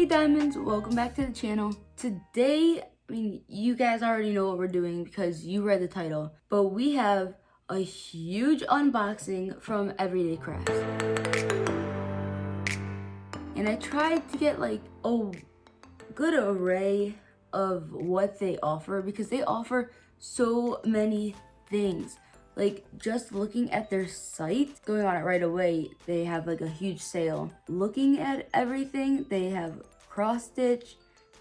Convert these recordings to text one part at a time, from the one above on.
Hey Diamonds, welcome back to the channel. Today, you guys already know what we're doing because you read the title, but we have a huge unboxing from Everyday Crafts. And I tried to get like a good array of what they offer because they offer so many things. Like, just looking at their site, going on it right away, they have like a huge sale. Looking at everything, they have cross stitch,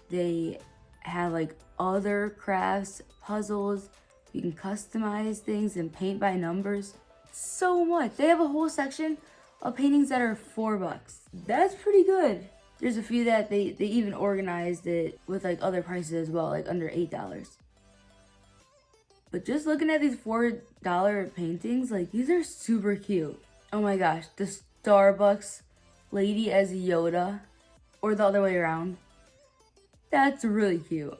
they have like other crafts, puzzles, you can customize things and paint by numbers. So much. They have a whole section of paintings that are $4. That's pretty good. There's a few that they even organized it with like other prices as well, like under $8. But just looking at these $4 paintings, like, these are super cute. Oh my gosh, the Starbucks lady as Yoda, or the other way around. That's really cute.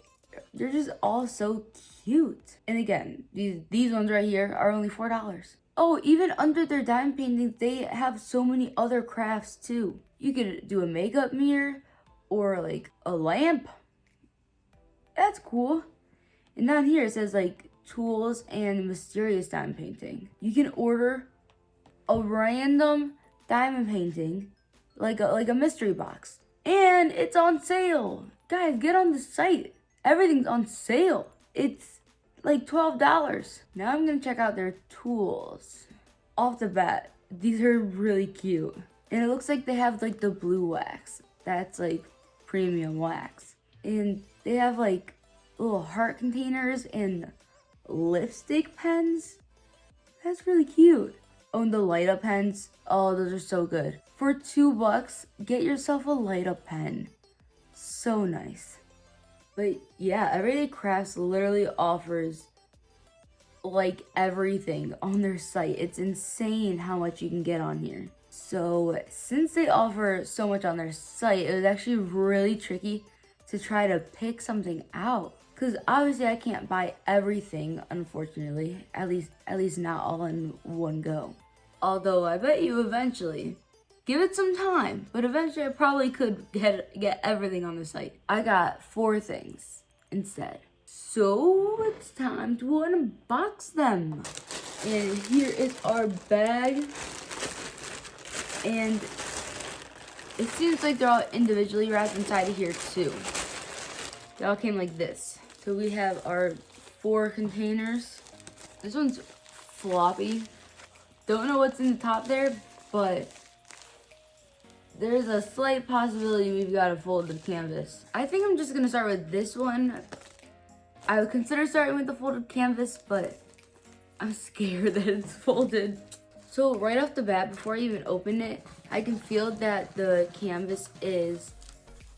They're just all so cute. And again, these ones right here are only $4. Oh, even under their diamond paintings, they have so many other crafts too. You could do a makeup mirror or like a lamp. That's cool. And down here it says like tools and mysterious diamond painting. You can order a random diamond painting, like a mystery box, and it's on sale. Guys, get on the site. Everything's on sale. It's like $12. Now I'm gonna check out their tools. Off the bat, these are really cute, and it looks like they have like the blue wax. That's like premium wax, and they have like little heart containers and lipstick pens. That's really cute. Oh, and the light up pens. Oh, those are so good. For $2, get yourself a light up pen. So nice. But yeah, Everyday Crafts literally offers like everything on their site. It's insane how much you can get on here. So since they offer so much on their site, it was actually really tricky to try to pick something out. Because obviously I can't buy everything, unfortunately. At least not all in one go. Although I bet you eventually, give it some time, but eventually I probably could get everything on the site. I got 4 things instead. So it's time to unbox them. And here is our bag. And it seems like they're all individually wrapped inside of here too. They all came like this. So we have our 4 containers. This one's floppy. Don't know what's in the top there, but there's a slight possibility we've got a folded canvas. I think I'm just gonna start with this one. I would consider starting with the folded canvas, but I'm scared that it's folded. So right off the bat, before I even open it, I can feel that the canvas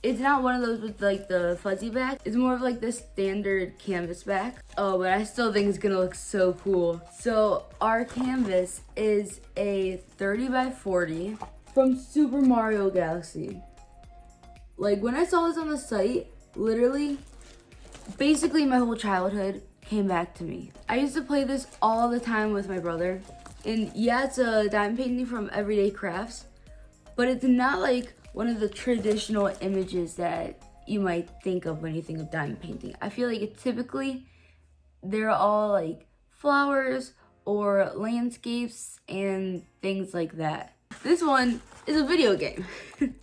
it's not one of those with like the fuzzy back. It's more of like the standard canvas back. Oh, but I still think it's gonna look so cool. So our canvas is a 30 by 40 from Super Mario Galaxy. Like, when I saw this on the site, literally, basically my whole childhood came back to me. I used to play this all the time with my brother. And yeah, it's a diamond painting from Everyday Crafts, but it's not like one of the traditional images that you might think of when you think of diamond painting. I feel like typically they're all like flowers or landscapes and things like that. This one is a video game.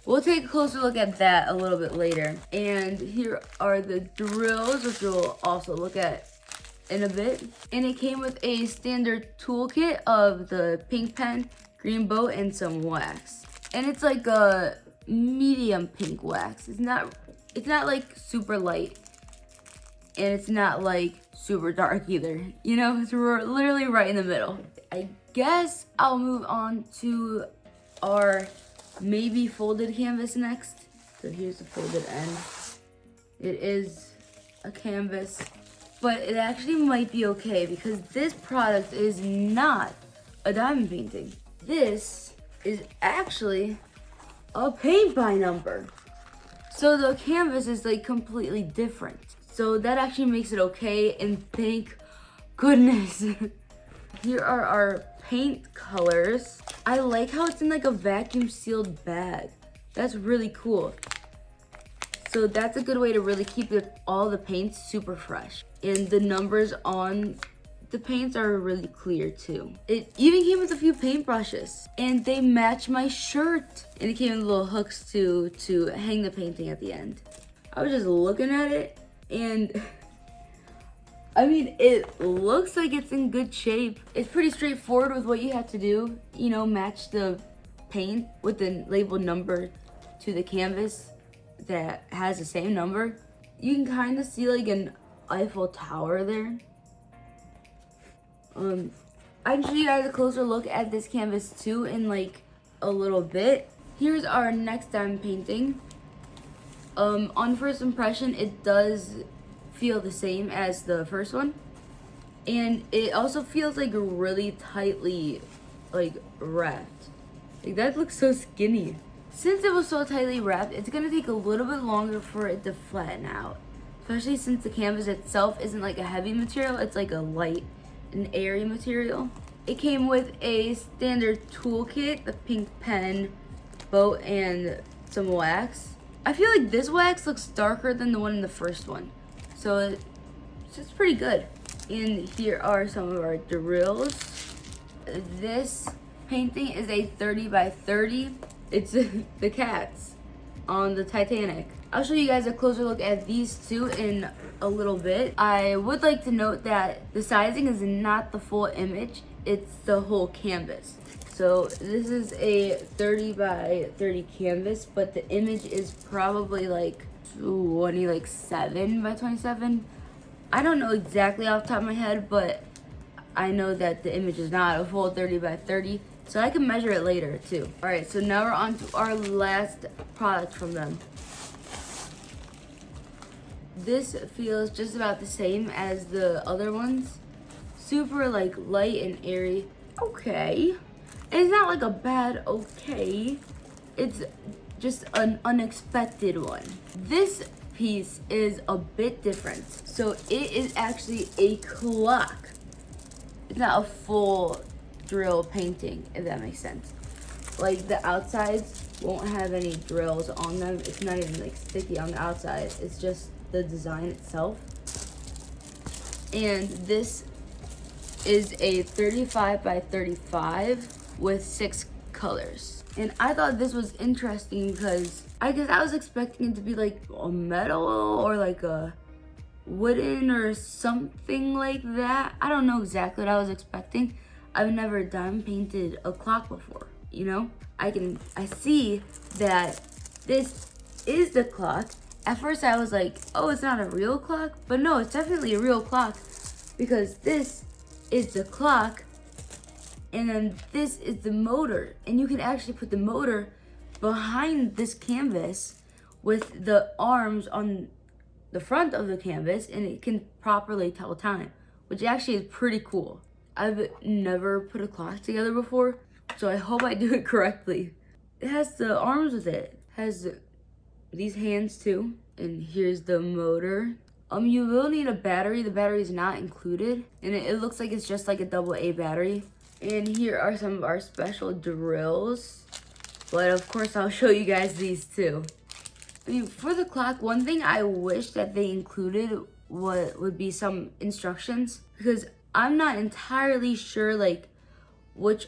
We'll take a closer look at that a little bit later. And here are the drills, which we'll also look at in a bit. And it came with a standard toolkit of the pink pen, green bow, and some wax. And it's like a medium pink wax. It's not like super light, and it's not like super dark either. You know, it's literally right in the middle. I guess I'll move on to our maybe folded canvas next. So here's the folded end. It is a canvas, but it actually might be okay because this product is not a diamond painting. This is actually a paint by number. So the canvas is like completely different. So that actually makes it okay, and thank goodness. Here are our paint colors. I like how it's in like a vacuum sealed bag. That's really cool. So that's a good way to really keep all the paints super fresh. And the numbers on the paints are really clear too. It even came with a few paintbrushes and they match my shirt. And it came with little hooks to hang the painting at the end. I was just looking at it and I mean, it looks like it's in good shape. It's pretty straightforward with what you have to do. You know, match the paint with the label number to the canvas that has the same number. You can kind of see like an Eiffel Tower there. I can show you guys a closer look at this canvas too in like a little bit. Here's our next time painting. On first impression, it does feel the same as the first one. And it also feels like really tightly like wrapped. Like that looks so skinny. Since it was so tightly wrapped, it's gonna take a little bit longer for it to flatten out. Especially since the canvas itself isn't like a heavy material, it's like a light and airy material. It came with a standard toolkit, the pink pen, boat, and some wax. I feel like this wax looks darker than the one in the first one. So it's pretty good. And here are some of our drills. This painting is a 30 by 30. It's the cats on the Titanic. I'll show you guys a closer look at these two in a little bit. I would like to note that the sizing is not the full image, it's the whole canvas. So this is a 30 by 30 canvas, but the image is probably like 7 by 27. I don't know exactly off the top of my head, but I know that the image is not a full 30 by 30, so I can measure it later too. All right, so now we're on to our last product from them. This feels just about the same as the other ones. Super like light and airy. Okay. And it's not like a bad okay. It's just an unexpected one. This piece is a bit different. So it is actually a clock. It's not a full drill painting, if that makes sense. Like the outsides won't have any drills on them. It's not even like sticky on the outside. It's just the design itself. And this is a 35 by 35 with 6 colors. And I thought this was interesting because I guess I was expecting it to be like a metal or like a wooden or something like that. I don't know exactly what I was expecting. I've never diamond painted a clock before, you know? I see that this is the clock. At first I was like, oh, it's not a real clock, but no, it's definitely a real clock because this is the clock and then this is the motor, and you can actually put the motor behind this canvas with the arms on the front of the canvas, and it can properly tell time, which actually is pretty cool. I've never put a clock together before, so I hope I do it correctly. It has the arms with it. It has these hands too, and here's the motor. You will need a battery. The battery is not included, and it looks like it's just like a AA battery. And here are some of our special drills, but of course I'll show you guys these too. I mean, for the clock, one thing I wish that they included would be some instructions, because I'm not entirely sure like which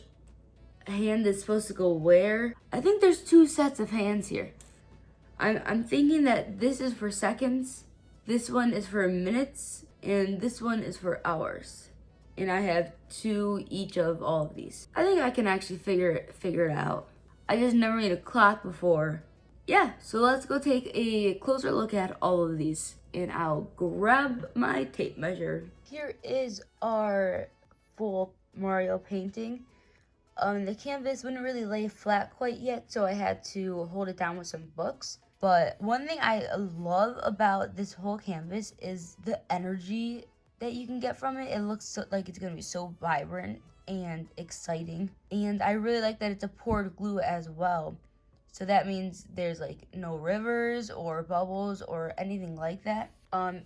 hand is supposed to go where. I think there's 2 sets of hands here. I'm thinking that this is for seconds, this one is for minutes, and this one is for hours. And I have 2 each of all of these. I think I can actually figure it out. I just never made a clock before. Yeah, so let's go take a closer look at all of these, and I'll grab my tape measure. Here is our full Mario painting. The canvas wouldn't really lay flat quite yet, so I had to hold it down with some books. But one thing I love about this whole canvas is the energy that you can get from it. It looks like it's gonna be so vibrant and exciting. And I really like that it's a poured glue as well. So that means there's like no rivers or bubbles or anything like that.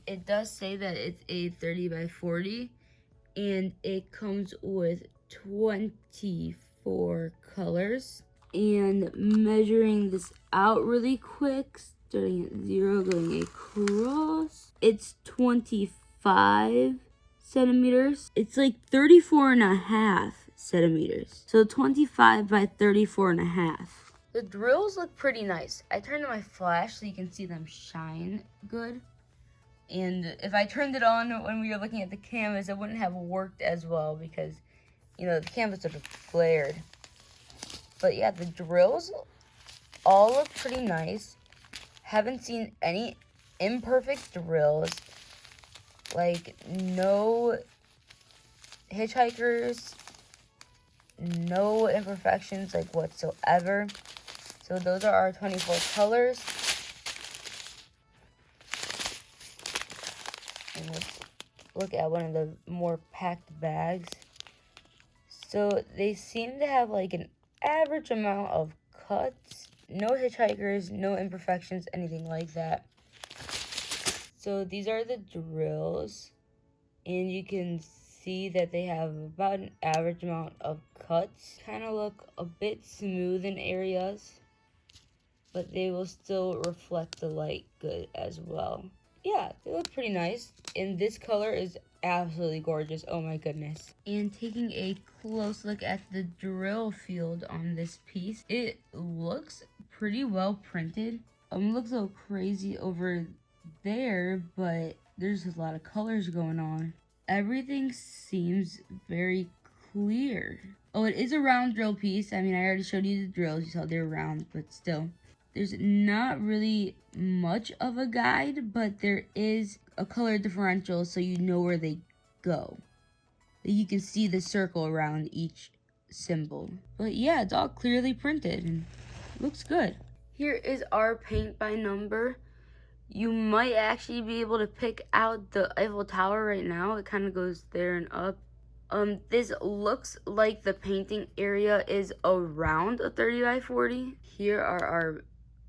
It does say that it's a 30 by 40 and it comes with 24 colors. And measuring this out really quick, starting at 0, going across. It's 25 centimeters. It's like 34.5 centimeters. So 25 by 34.5. The drills look pretty nice. I turned on my flash so you can see them shine good. And if I turned it on when we were looking at the canvas, it wouldn't have worked as well because, you know, the canvas would have glared. But yeah, the drills all look pretty nice. Haven't seen any imperfect drills. Like, no hitchhikers, no imperfections, like, whatsoever. So those are our 24 colors. And let's look at one of the more packed bags. So they seem to have, like, an average amount of cuts. No hitchhikers, no imperfections, anything like that. So these are the drills, and you can see that they have about an average amount of cuts. Kind of look a bit smooth in areas, but they will still reflect the light good as well. Yeah, they look pretty nice, and this color is absolutely gorgeous. Oh my goodness. And taking a close look at the drill field on this piece, it looks pretty well printed. Looks a little crazy over there, but there's a lot of colors going on. Everything seems very clear. Oh, it is a round drill piece. I mean, I already showed you the drills. You saw they were round, but still. There's not really much of a guide, but there is a color differential so you know where they go. You can see the circle around each symbol. But yeah, it's all clearly printed and looks good. Here is our paint by number. You might actually be able to pick out the Eiffel Tower right now. It kind of goes there and up. This looks like the painting area is around a 30 by 40. Here are our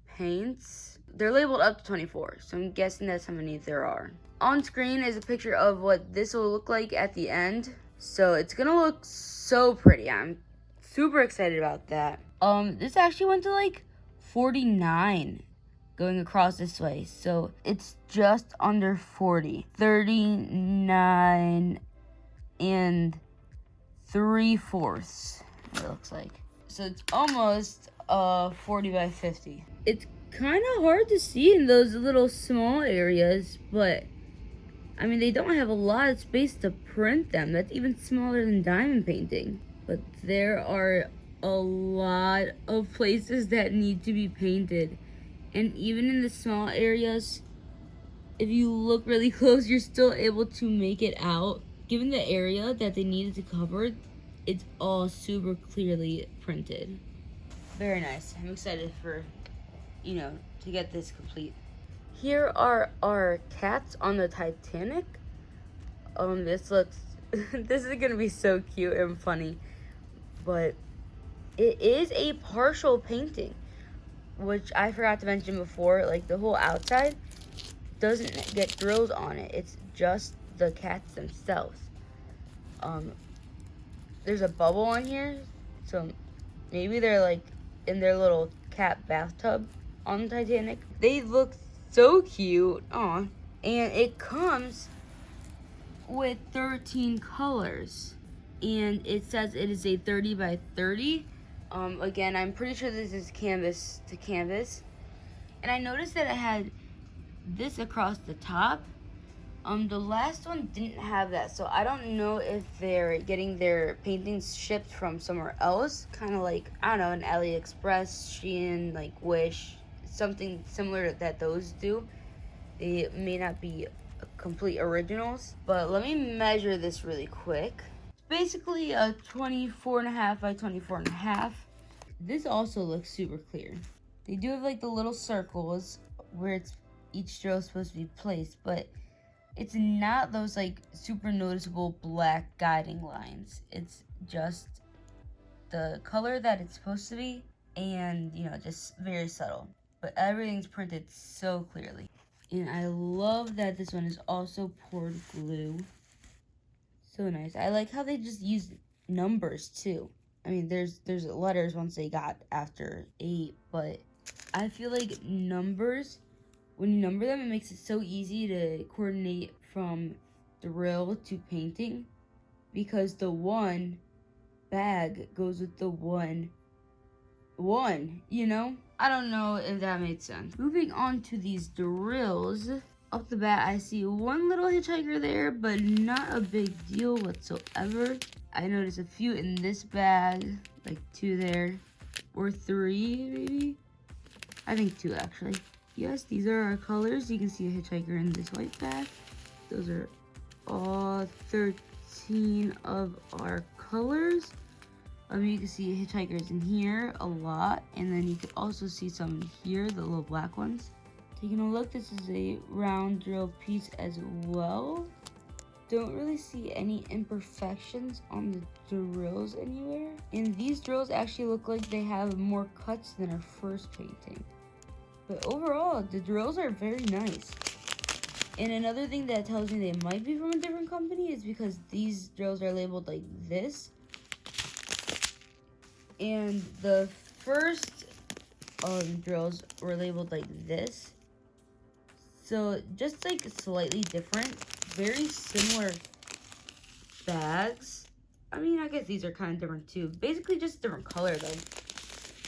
paints. They're labeled up to 24, so I'm guessing that's how many there are. On screen is a picture of what this will look like at the end. So it's gonna look so pretty. I'm super excited about that. This actually went to like 49 going across this way, so it's just under 40. 39 and 3/4 it looks like. So it's almost 40 by 50. It's kind of hard to see in those little small areas, but I mean, they don't have a lot of space to print them. That's even smaller than diamond painting. But there are a lot of places that need to be painted. And even in the small areas, if you look really close, you're still able to make it out. Given the area that they needed to cover, it's all super clearly printed. Very nice. I'm excited for, to get this complete. Here are our cats on the Titanic. This looks, this is gonna be so cute and funny, but it is a partial painting, which I forgot to mention before. Like, the whole outside doesn't get drilled on it. It's just the cats themselves. There's a bubble on here, so maybe they're like in their little cat bathtub on the Titanic. They look so cute. Aw. And it comes with 13 colors, and it says it is a 30 by 30. Again, I'm pretty sure this is canvas to canvas. And I noticed that it had this across the top. The last one didn't have that, so I don't know if they're getting their paintings shipped from somewhere else, kind of like, I don't know, an AliExpress, Shein, like Wish, something similar that those do. They may not be complete originals, but let me measure this really quick. Basically a 24.5 by 24.5. This also looks super clear. They do have like the little circles where each drill is supposed to be placed, but it's not those like super noticeable black guiding lines. It's just the color that it's supposed to be, and just very subtle. But everything's printed so clearly. And I love that this one is also poured glue. So nice. I like how they just use numbers too. I mean, there's letters once they got after 8, but I feel like numbers when you number them, it makes it so easy to coordinate from drill to painting, because the one bag goes with the one, you know? I don't know if that made sense. Moving on to these drills. Off the bat, I see one little hitchhiker there, but not a big deal whatsoever. I noticed a few in this bag, like 2 there, or 3 maybe. I think 2 actually. Yes, these are our colors. You can see a hitchhiker in this white bag. Those are all 13 of our colors. You can see hitchhikers in here a lot, and then you can also see some in here, the little black ones. Taking a look, this is a round drill piece as well. Don't really see any imperfections on the drills anywhere. And these drills actually look like they have more cuts than our first painting. But overall, the drills are very nice. And another thing that tells me they might be from a different company is because these drills are labeled like this. And the first drills were labeled like this. So just like slightly different, very similar bags. I mean, I guess these are kind of different too. Basically just different color though.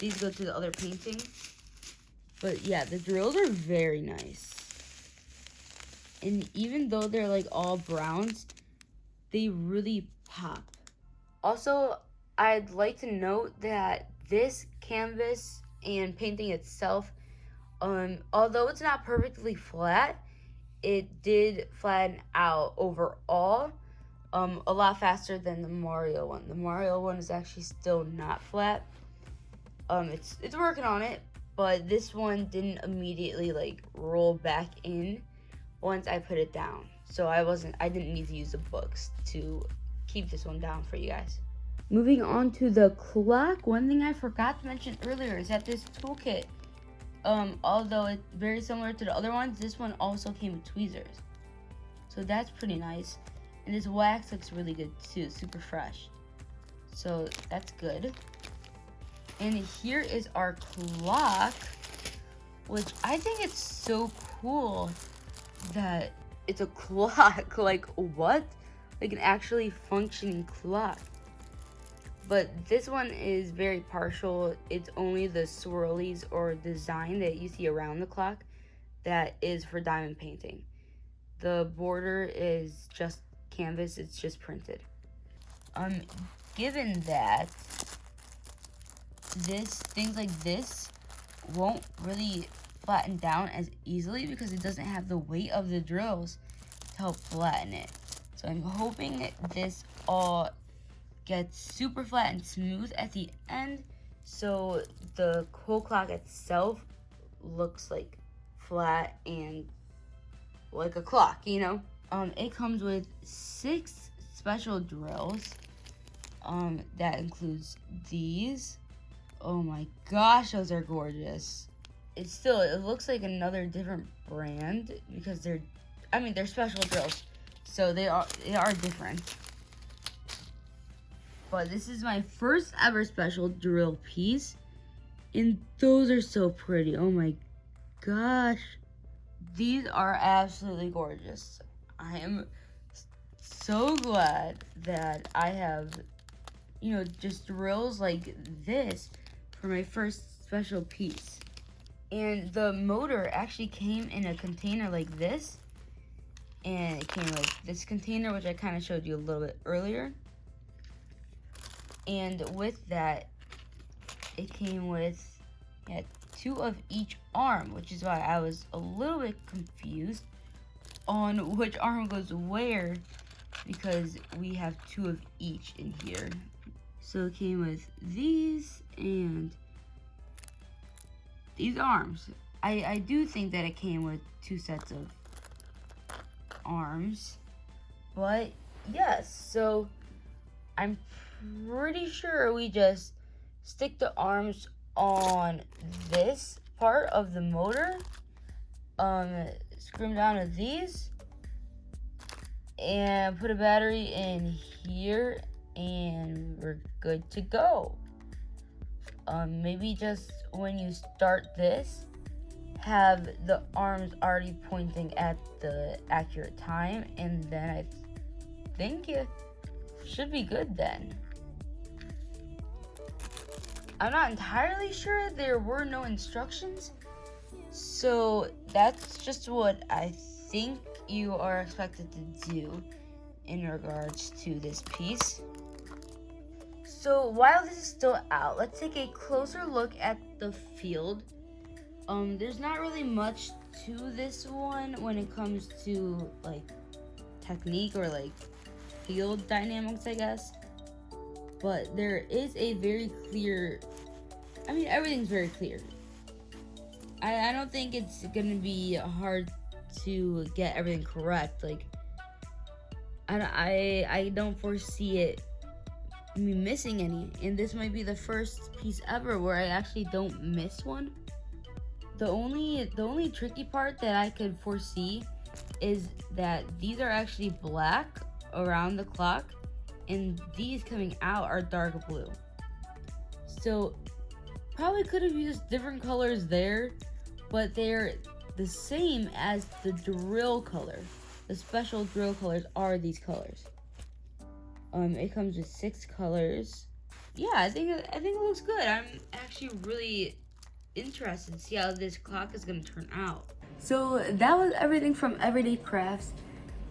These go to the other painting. But yeah, the drills are very nice. And even though they're like all browns, they really pop. Also, I'd like to note that this canvas and painting itself, although it's not perfectly flat, it did flatten out overall a lot faster than the Mario one. The Mario one is actually still not flat. It's working on it, but this one didn't immediately like roll back in once I put it down. So I didn't need to use the books to keep this one down for you guys. Moving on to the clock, one thing I forgot to mention earlier is that this toolkit, although it's very similar to the other ones, this one also came with tweezers. So that's pretty nice. And this wax looks really good too, super fresh. So that's good. And here is our clock, which I think it's so cool that it's a clock. Like, what? Like an actually functioning clock. But this one is very partial. It's only the swirlies or design that you see around the clock that is for diamond painting. The border is just canvas, it's just printed. Given that things like this won't really flatten down as easily because it doesn't have the weight of the drills to help flatten it. So I'm hoping this all gets super flat and smooth at the end, so the whole clock itself looks like flat and like a clock, you know? It comes with 6 special drills. That includes these. Oh my gosh, those are gorgeous. It looks like another different brand because they're special drills, so they are different. But this is my first ever special drill piece, and those are so pretty. Oh my gosh. These are absolutely gorgeous. I am so glad that I have, just drills like this for my first special piece. And the motor actually came in a container like this, and it came with this container, which I kind of showed you a little bit earlier. And with that, it came with 2 of each arm, which is why I was a little bit confused on which arm goes where, because we have 2 of each in here. So it came with these and these arms. I do think that it came with 2 sets of arms, but yes, so I'm pretty sure we just stick the arms on this part of the motor, screw them down to these, and put a battery in here, and we're good to go. Maybe just when you start this, have the arms already pointing at the accurate time, and then I think it should be good then. I'm not entirely sure. There were no instructions, so that's just what I think you are expected to do in regards to this piece. So while this is still out, let's take a closer look at the field. There's not really much to this one when it comes to like technique or like field dynamics, I guess. But there is a very clear, I mean, everything's very clear. I don't think it's gonna be hard to get everything correct. Like, I don't foresee it me missing any, and this might be the first piece ever where I actually don't miss one. The only tricky part that I could foresee is that these are actually black around the clock, and these coming out are dark blue. So probably could have used different colors there, but they're the same as the drill color. The special drill colors are these colors. It comes with 6 colors. Yeah, I think it looks good. I'm actually really interested to see how this clock is gonna turn out. So that was everything from Everyday Crafts,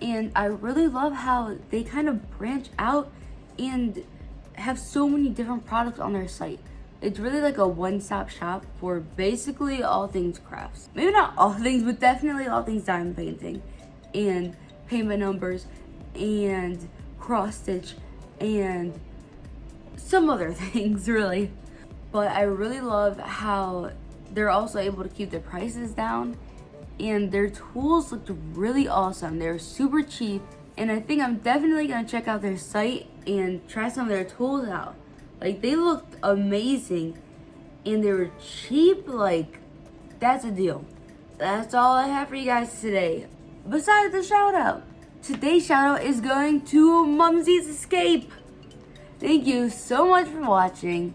and I really love how they kind of branch out and have so many different products on their site. It's really like a one-stop shop for basically all things crafts. Maybe not all things, but definitely all things diamond painting and paint by numbers and cross stitch and some other things, really. But I really love how they're also able to keep their prices down, and their tools looked really awesome. They're super cheap, and I think I'm definitely gonna check out their site and try some of their tools out. Like, they looked amazing and they were cheap. Like, that's a deal. That's all I have for you guys today, besides the shout out. Today's shout out is going to Mumsy's Escape. Thank you so much for watching.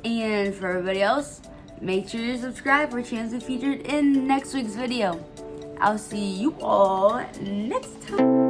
And for everybody else, make sure you subscribe for a chance to be featured in next week's video. I'll see you all next time.